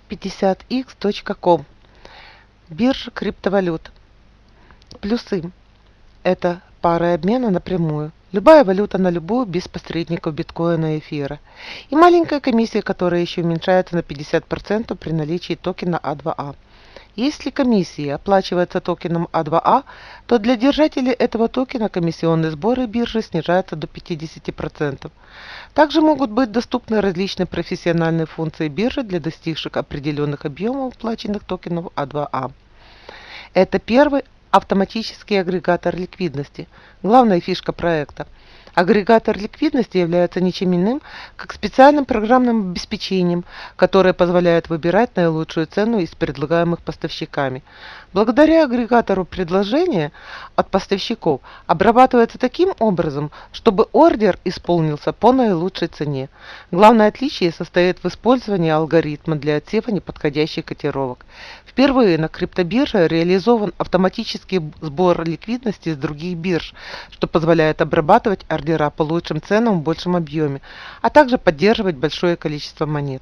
50x.com. Биржа криптовалют. Плюсы. Это пары обмена напрямую. Любая валюта на любую, без посредников биткоина и эфира. И маленькая комиссия, которая еще уменьшается на 50% при наличии токена А2А. Если комиссия оплачивается токеном А2А, то для держателей этого токена комиссионные сборы биржи снижаются до 50%. Также могут быть доступны различные профессиональные функции биржи для достигших определенных объемов оплаченных токенов А2А. Это первый автоматический агрегатор ликвидности, главная фишка проекта. Агрегатор ликвидности является ничем иным, как специальным программным обеспечением, которое позволяет выбирать наилучшую цену из предлагаемых поставщиками. Благодаря агрегатору предложения от поставщиков обрабатывается таким образом, чтобы ордер исполнился по наилучшей цене. Главное отличие состоит в использовании алгоритма для отсева неподходящих котировок. Впервые на криптобирже реализован автоматический сбор ликвидности с других бирж, что позволяет обрабатывать ордера по лучшим ценам в большем объеме, а также поддерживать большое количество монет.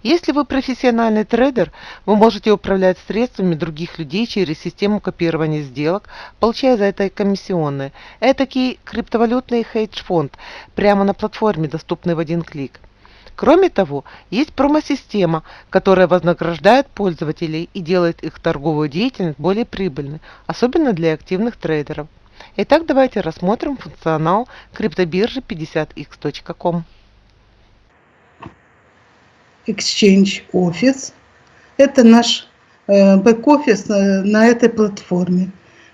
Если вы профессиональный трейдер, вы можете управлять средствами других людей через систему копирования сделок, получая за это комиссионные. Этакий криптовалютный хедж-фонд прямо на платформе, доступный в один клик. Кроме того, есть промо-система, которая вознаграждает пользователей и делает их торговую деятельность более прибыльной, особенно для активных трейдеров. Итак, давайте рассмотрим функционал криптобиржи 50x.com. Exchange Office. Это наш бэк-офис на этой платформе,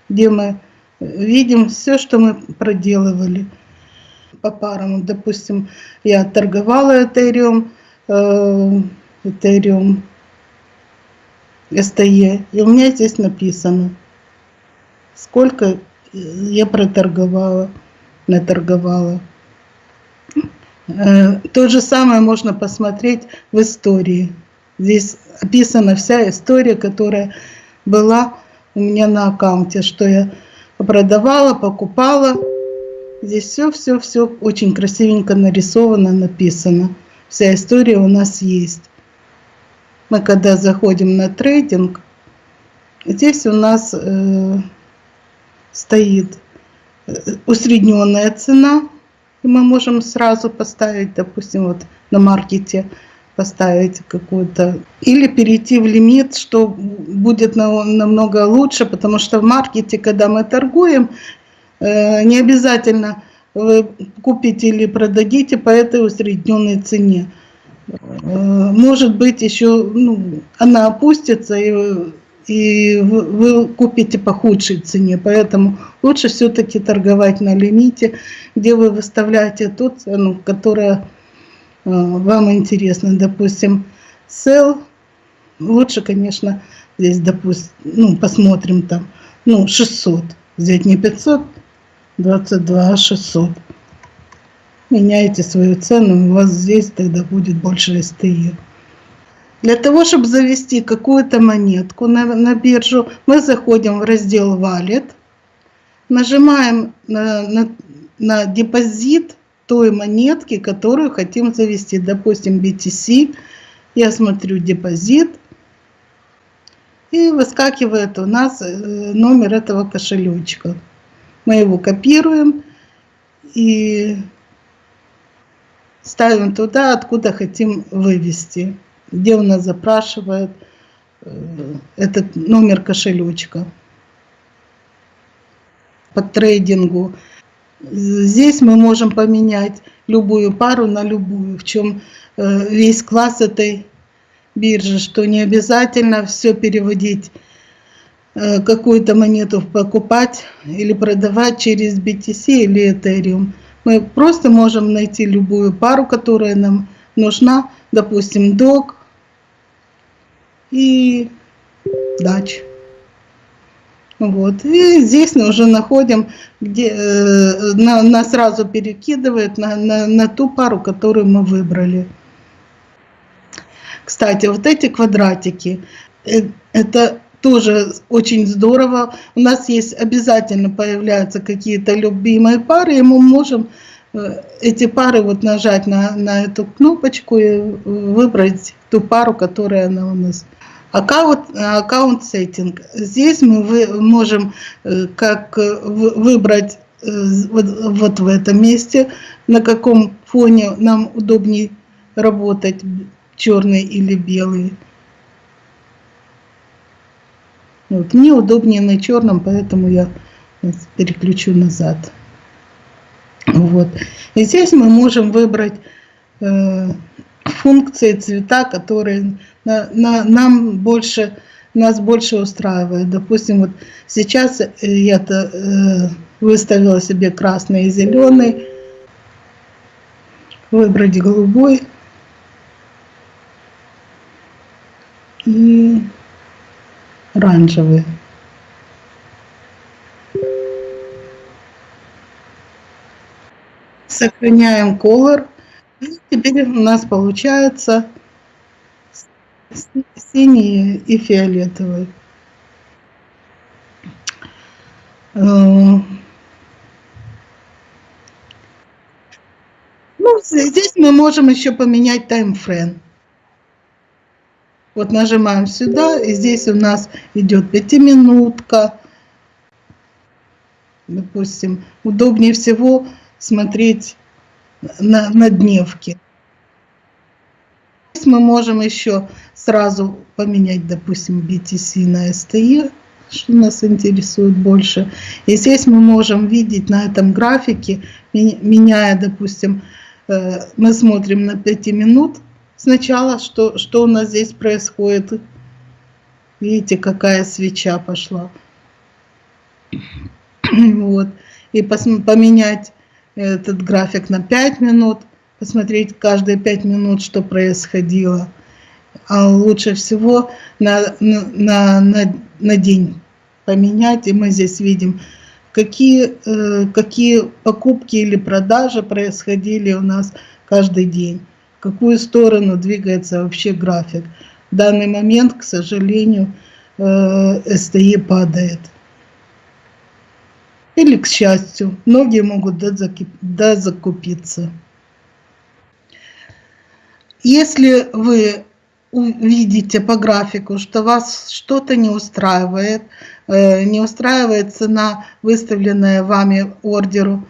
где мы видим все, что мы проделывали по парам. Допустим, я торговала Ethereum STE, и у меня здесь написано, сколько я наторговала. То же самое можно посмотреть в истории. Здесь описана вся история, которая была у меня на аккаунте, что я продавала, покупала. Здесь все очень красивенько нарисовано, написано. Вся история у нас есть. Мы когда заходим на трейдинг, здесь у нас стоит усредненная цена. И мы можем сразу поставить, допустим, вот на маркете поставить какую-то, или перейти в лимит, что будет намного лучше, потому что в маркете, когда мы торгуем, не обязательно вы купите или продадите по этой усредненной цене. Может быть, еще она опустится, и вы купите по худшей цене. Поэтому лучше все-таки торговать на лимите, где вы выставляете ту цену, которая вам интересна. Допустим, sell. Лучше, конечно, здесь, допустим, посмотрим там, 600. Взять не 522, а 600. Меняете свою цену, у вас здесь тогда будет больше STE. Для того, чтобы завести какую-то монетку на биржу, мы заходим в раздел Wallet, нажимаем на депозит той монетки, которую хотим завести. Допустим, BTC. Я смотрю депозит, и выскакивает у нас номер этого кошелечка. Мы его копируем и ставим туда, откуда хотим вывести, где у нас запрашивает этот номер кошелечка по трейдингу. Здесь мы можем поменять любую пару на любую, в чем весь класс этой биржи, что не обязательно все переводить, какую-то монету покупать или продавать через BTC или Ethereum. Мы просто можем найти любую пару, которая нам нужна, допустим, DOG и DATCH. Вот. И здесь мы уже находим, где нас сразу перекидывает на ту пару, которую мы выбрали. Кстати, вот эти квадратики, это тоже очень здорово. У нас есть обязательно появляются какие-то любимые пары, и мы можем эти пары, вот нажать на эту кнопочку и выбрать ту пару, которая она у нас. Аккаунт сеттинг. Здесь мы можем выбрать вот в этом месте, на каком фоне нам удобнее работать, черный или белый. Вот, мне удобнее на черном, поэтому я переключу назад. Вот. И здесь мы можем выбрать функции, цвета, которые нас больше устраивают. Допустим, вот сейчас я выставила себе красный и зеленый, выбрать голубой и оранжевый. Сохраняем color. И теперь у нас получается синий и фиолетовый. Ну, здесь мы можем еще поменять таймфрейм. Вот нажимаем сюда, и здесь у нас идет 5-минутка. Допустим, удобнее всего смотреть на дневки. Здесь мы можем еще сразу поменять, допустим, BTC на STE, что нас интересует больше. И здесь мы можем видеть на этом графике, меняя, допустим, мы смотрим на 5 минут сначала, что у нас здесь происходит. Видите, какая свеча пошла. Вот. И поменять этот график на 5 минут, посмотреть каждые 5 минут, что происходило. А лучше всего на день поменять. И мы здесь видим, какие покупки или продажи происходили у нас каждый день. В какую сторону двигается вообще график. В данный момент, к сожалению, STE падает. Или, к счастью, многие могут дозакупиться. Если вы увидите по графику, что вас что-то не устраивает цена, выставленная вами ордера,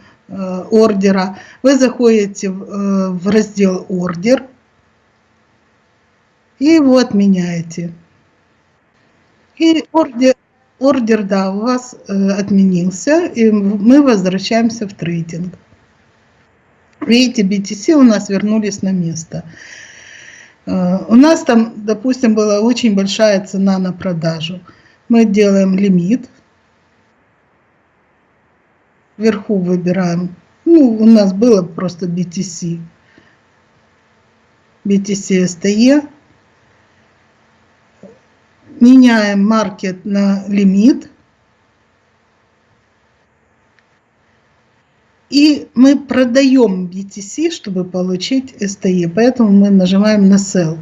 вы заходите в раздел «Ордер» и его отменяете. И ордер, да, у вас отменился, и мы возвращаемся в трейдинг. Видите, BTC у нас вернулись на место. У нас там, допустим, была очень большая цена на продажу. Мы делаем лимит. Вверху выбираем. Ну, у нас было просто BTC. BTC STE. Меняем маркет на лимит. И мы продаем BTC, чтобы получить STE. Поэтому мы нажимаем на Sell.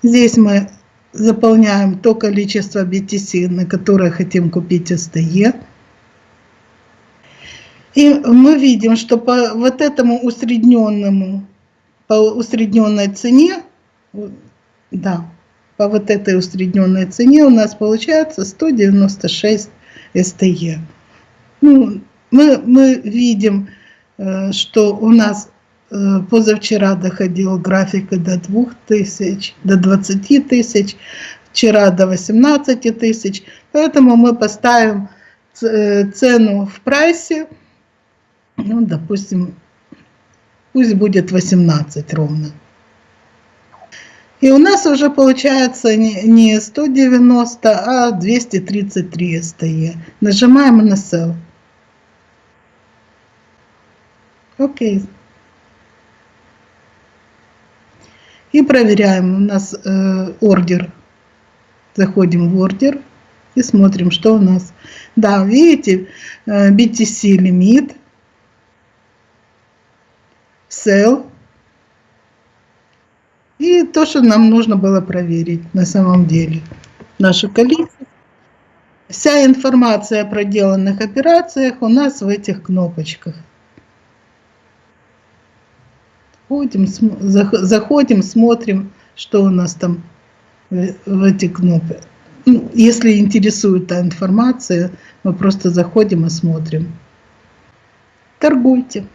Здесь мы заполняем то количество BTC, на которое хотим купить STE. И мы видим, что по вот этому по усредненной цене, да, по вот этой усредненной цене у нас получается 196 STE. Ну, мы видим, что у нас позавчера доходил график до 2000, до 20 тысяч, вчера до 18 тысяч. Поэтому мы поставим цену в прайсе, ну, допустим, пусть будет 18 ровно. И у нас уже получается не 190, а 233 STE. Нажимаем на Sell. Окей. И проверяем. У нас ордер. Заходим в ордер и смотрим, что у нас. Да, видите, BTC лимит, Sell. И то, что нам нужно было проверить на самом деле. Наше количество. Вся информация о проделанных операциях у нас в этих кнопочках. Заходим, смотрим, что у нас там в эти кнопки. Если интересует та информация, мы просто заходим и смотрим. Торгуйте.